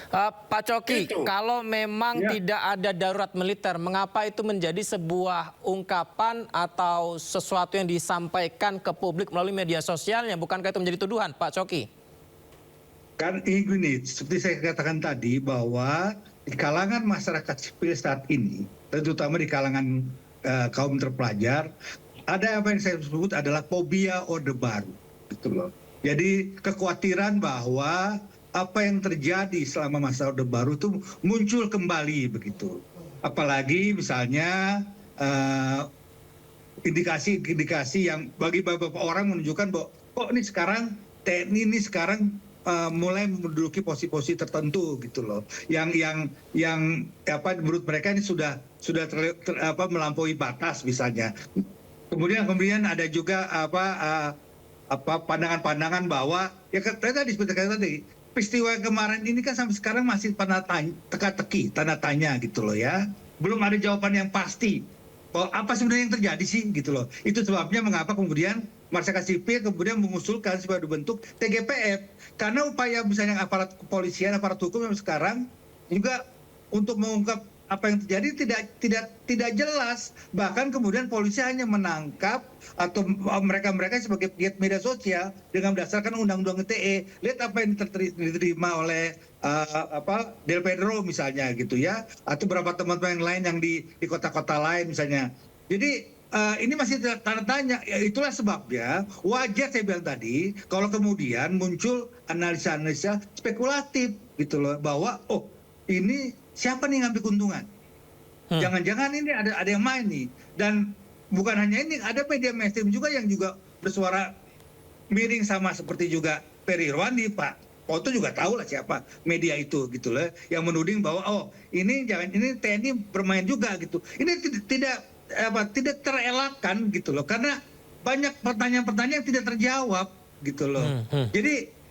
Pak Coki, Itu. kalau memang Ya. tidak ada darurat militer, mengapa itu menjadi sebuah ungkapan atau sesuatu yang disampaikan ke publik melalui media sosialnya? Bukankah itu menjadi tuduhan, Pak Coki? Kan ini seperti saya katakan tadi bahwa di kalangan masyarakat sipil saat ini, terutama di kalangan kaum terpelajar, ada apa yang saya sebut adalah fobia Orde Baru, gitu loh. Jadi kekhawatiran bahwa apa yang terjadi selama masa Orde Baru itu muncul kembali begitu. Apalagi misalnya indikasi-indikasi yang bagi beberapa orang menunjukkan bahwa kok ini sekarang TNI ini sekarang mulai menduduki posisi-posisi tertentu gitu loh, yang apa menurut mereka ini sudah melampaui batas misalnya. Kemudian ada juga pandangan-pandangan bahwa ya tadi seperti tadi peristiwa kemarin ini kan sampai sekarang masih teka-teki, tanda tanya gitu loh ya, belum ada jawaban yang pasti. Apa sebenarnya yang terjadi sih gitu loh. Itu sebabnya mengapa kemudian masyarakat sipil kemudian mengusulkan supaya dibentuk TGPF, karena upaya misalnya aparat kepolisian, aparat hukum yang sekarang juga untuk mengungkap apa yang terjadi tidak jelas. Bahkan kemudian polisi hanya menangkap atau mereka sebagai pegiat media sosial dengan berdasarkan undang-undang ITE. Lihat apa yang diterima oleh Del Pedro misalnya gitu ya, atau beberapa teman-teman yang lain yang di kota-kota lain misalnya. Jadi ini masih tanda tanya. Ya, itulah sebabnya wajar saya bilang tadi kalau kemudian muncul analisa-analisa spekulatif gitu loh, bahwa oh ini siapa nih ngambil keuntungan? Jangan-jangan ini ada yang main nih. Dan bukan hanya ini, ada media mainstream juga yang juga bersuara miring sama seperti juga Ferry Irwandi, Pak Foto juga tahu lah siapa media itu gitu loh, yang menuding bahwa oh ini TNI bermain juga gitu. Ini tidak terelakkan gitu loh, karena banyak pertanyaan-pertanyaan yang tidak terjawab gitu loh. Jadi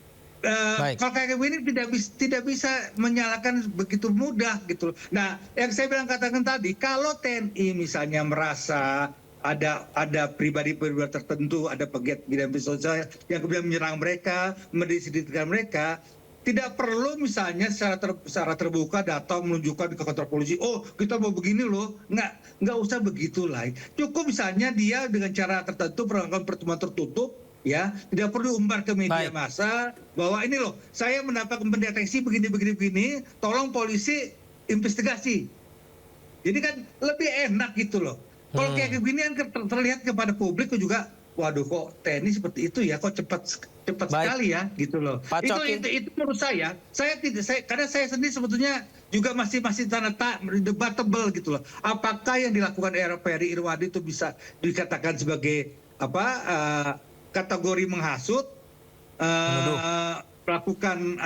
kalau kayak begini tidak bisa menyalahkan begitu mudah gitu loh. Nah, yang saya katakan tadi, kalau TNI misalnya merasa ada pribadi-pribadi tertentu, ada pegiat bidang sosial yang kemudian menyerang mereka, mendisiplinkan mereka, tidak perlu misalnya secara terbuka datang menunjukkan ke kantor polisi, oh kita mau begini loh, nggak usah begitulah. Cukup misalnya dia dengan cara tertentu melakukan pertemuan tertutup, ya, tidak perlu umbar ke media massa bahwa ini loh saya mendeteksi begini, tolong polisi investigasi. Jadi kan lebih enak gitu loh. Kalau kayak begini kan terlihat kepada publik juga, waduh kok TNI seperti itu ya, kok cepat sekali ya gitu loh. Itu menurut saya karena saya sendiri sebetulnya juga masih debatable gitu loh. Apakah yang dilakukan Ferry Irwandi itu bisa dikatakan sebagai kategori menghasut, melakukan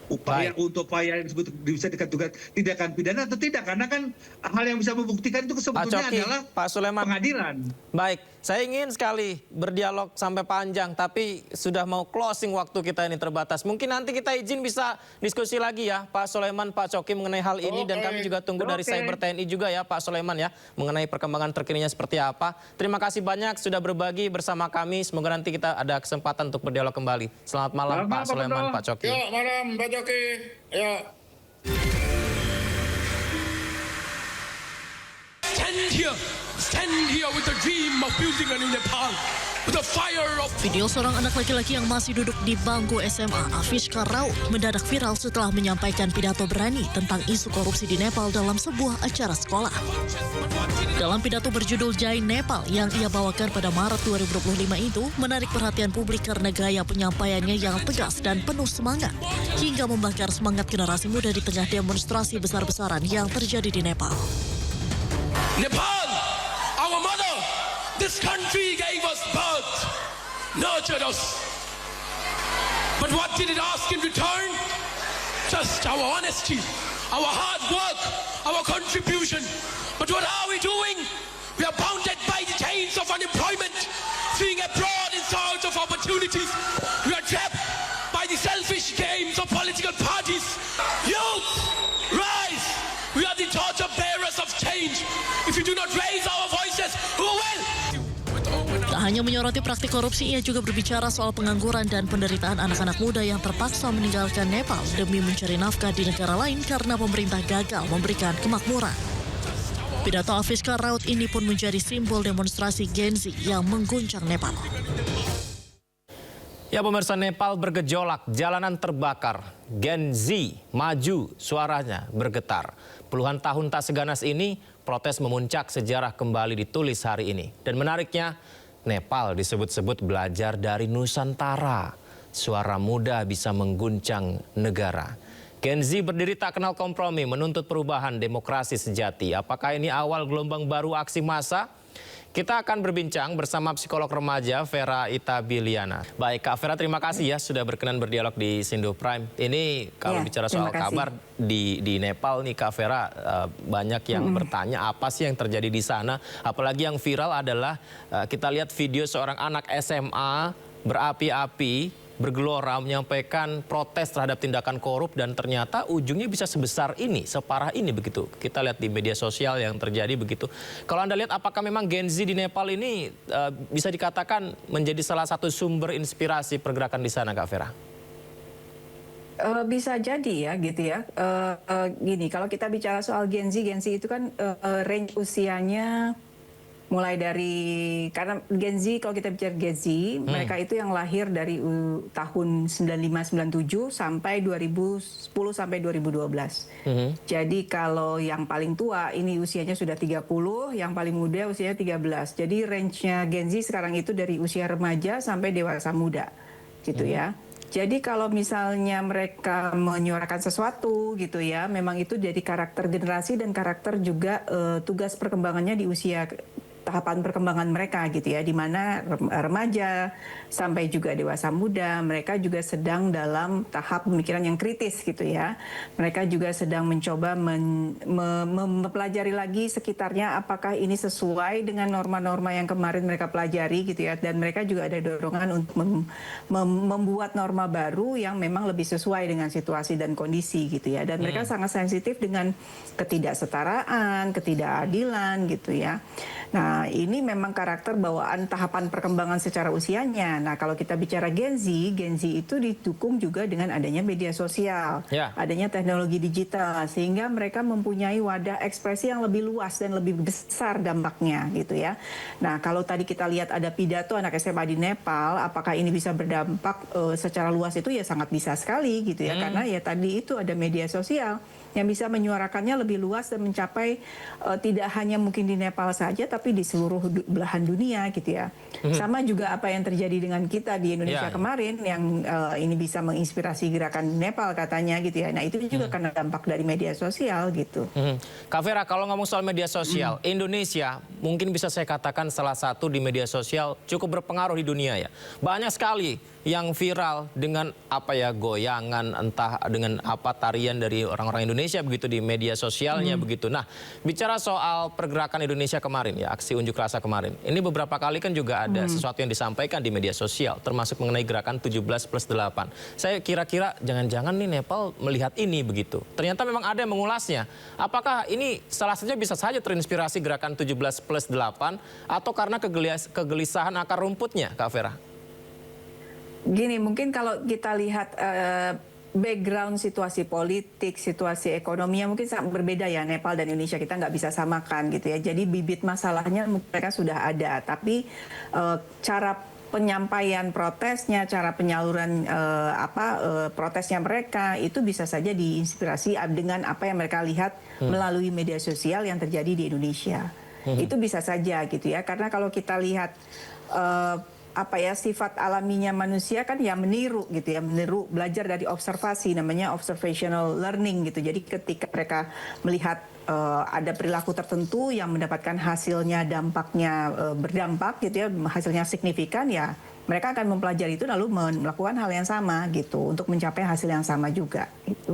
upaya yang disebut bisa dikatakan tindakan pidana atau tidak, karena kan hal yang bisa membuktikan itu sebetulnya adalah Pak Sulaiman, pengadilan. Baik, saya ingin sekali berdialog sampai panjang, tapi sudah mau closing waktu kita ini terbatas. Mungkin nanti kita izin bisa diskusi lagi ya Pak Sulaiman, Pak Coki mengenai hal ini, dan kami juga tunggu dari Cyber TNI juga ya Pak Sulaiman ya, mengenai perkembangan terkininya seperti apa. Terima kasih banyak sudah berbagi bersama kami. Semoga nanti kita ada kesempatan untuk berdialog kembali. Selamat malam Pak Sulaiman, Pak Coki. Ya, malam Pak Coki. Ya. Stand here with the dream of building a new Nepal. With the fire of... Video seorang anak laki-laki yang masih duduk di bangku SMA, Afishka Raut, mendadak viral setelah menyampaikan pidato berani tentang isu korupsi di Nepal dalam sebuah acara sekolah. Dalam pidato berjudul Jai Nepal yang ia bawakan pada Maret 2025 itu, menarik perhatian publik karena gaya penyampaiannya yang tegas dan penuh semangat, hingga membakar semangat generasi muda di tengah demonstrasi besar-besaran yang terjadi di Nepal. Nepal, our mother, this country gave us birth, nurtured us. But what did it ask in return? Just our honesty, our hard work, our contribution. But what are we doing? We are bounded by the chains of unemployment, fleeing abroad in search of opportunities. We are trapped by the selfish games of political parties. Youth, rise! We are the torch bearers of change. If you do not raise our voices, who will? Tak hanya hanya menyoroti praktik korupsi, ia juga berbicara soal pengangguran dan penderitaan anak-anak muda yang terpaksa meninggalkan Nepal demi mencari nafkah di negara lain karena pemerintah gagal memberikan kemakmuran. Pidato Afishka Raut ini pun menjadi simbol demonstrasi Gen Z yang mengguncang Nepal. Ya pemirsa, Nepal bergejolak, jalanan terbakar, Gen Z maju, suaranya bergetar. Puluhan tahun tak seganas ini, protes memuncak, sejarah kembali ditulis hari ini. Dan menariknya, Nepal disebut-sebut belajar dari Nusantara. Suara muda bisa mengguncang negara. Gen Z berdiri tak kenal kompromi, menuntut perubahan demokrasi sejati. Apakah ini awal gelombang baru aksi massa? Kita akan berbincang bersama psikolog remaja Vera Itabiliana. Baik Kak Vera, terima kasih ya sudah berkenan berdialog di Sindo Prime. Ini kalau bicara soal kabar di Nepal nih Kak Vera, banyak yang bertanya apa sih yang terjadi di sana. Apalagi yang viral adalah kita lihat video seorang anak SMA berapi-api, bergelora menyampaikan protes terhadap tindakan korup dan ternyata ujungnya bisa sebesar ini, separah ini begitu. Kita lihat di media sosial yang terjadi begitu. Kalau Anda lihat apakah memang Gen Z di Nepal ini bisa dikatakan menjadi salah satu sumber inspirasi pergerakan di sana Kak Vera? Bisa jadi ya gitu ya. Gini, kalau kita bicara soal Gen Z itu kan range usianya mulai dari, karena Gen Z, kalau kita bicara Gen Z, mereka itu yang lahir dari tahun 95-97 sampai 2010 sampai 2012. Jadi kalau yang paling tua ini usianya sudah 30, yang paling muda usianya 13. Jadi range-nya Gen Z sekarang itu dari usia remaja sampai dewasa muda gitu ya. Jadi kalau misalnya mereka menyuarakan sesuatu gitu ya, memang itu dari karakter generasi dan karakter juga tugas perkembangannya di usia tahapan perkembangan mereka gitu ya, di mana remaja sampai juga dewasa muda, mereka juga sedang dalam tahap pemikiran yang kritis gitu ya. Mereka juga sedang mencoba mempelajari lagi sekitarnya apakah ini sesuai dengan norma-norma yang kemarin mereka pelajari gitu ya, dan mereka juga ada dorongan untuk membuat norma baru yang memang lebih sesuai dengan situasi dan kondisi gitu ya. Dan mereka sangat sensitif dengan ketidaksetaraan, ketidakadilan gitu ya. Nah, ini memang karakter bawaan tahapan perkembangan secara usianya. Nah, kalau kita bicara Gen Z itu didukung juga dengan adanya media sosial, adanya teknologi digital, sehingga mereka mempunyai wadah ekspresi yang lebih luas dan lebih besar dampaknya gitu ya. Nah, kalau tadi kita lihat ada pidato anak SMA di Nepal, apakah ini bisa berdampak secara luas itu ya sangat bisa sekali gitu ya, karena ya tadi itu ada media sosial yang bisa menyuarakannya lebih luas dan mencapai tidak hanya mungkin di Nepal saja, tapi di seluruh belahan dunia gitu ya. Sama juga apa yang terjadi dengan kita di Indonesia kemarin, yang ini bisa menginspirasi gerakan Nepal katanya gitu ya. Nah itu juga karena dampak dari media sosial gitu. Kak Vera, kalau ngomong soal media sosial, Indonesia mungkin bisa saya katakan salah satu di media sosial cukup berpengaruh di dunia ya. Banyak sekali yang viral dengan apa ya, goyangan, entah dengan apa tarian dari orang-orang Indonesia begitu di media sosialnya begitu. Nah, bicara soal pergerakan Indonesia kemarin ya, aksi unjuk rasa kemarin. Ini beberapa kali kan juga ada sesuatu yang disampaikan di media sosial, termasuk mengenai gerakan 17+8. Saya kira-kira jangan-jangan nih Nepal melihat ini begitu. Ternyata memang ada yang mengulasnya. Apakah ini salah satunya bisa saja terinspirasi gerakan 17+8 atau karena kegelisahan akar rumputnya, Kak Vera? Gini, mungkin kalau kita lihat background situasi politik, situasi ekonominya mungkin sangat berbeda ya, Nepal dan Indonesia, kita nggak bisa samakan gitu ya. Jadi bibit masalahnya mereka sudah ada, tapi cara penyampaian protesnya, cara penyaluran protesnya mereka itu bisa saja diinspirasi dengan apa yang mereka lihat melalui media sosial yang terjadi di Indonesia. Itu bisa saja gitu ya, karena kalau kita lihat sifat alaminya manusia kan ya meniru gitu ya, meniru, belajar dari observasi, namanya observational learning gitu. Jadi ketika mereka melihat ada perilaku tertentu yang mendapatkan hasilnya, dampaknya berdampak gitu ya, hasilnya signifikan, ya mereka akan mempelajari itu lalu melakukan hal yang sama gitu untuk mencapai hasil yang sama juga gitu.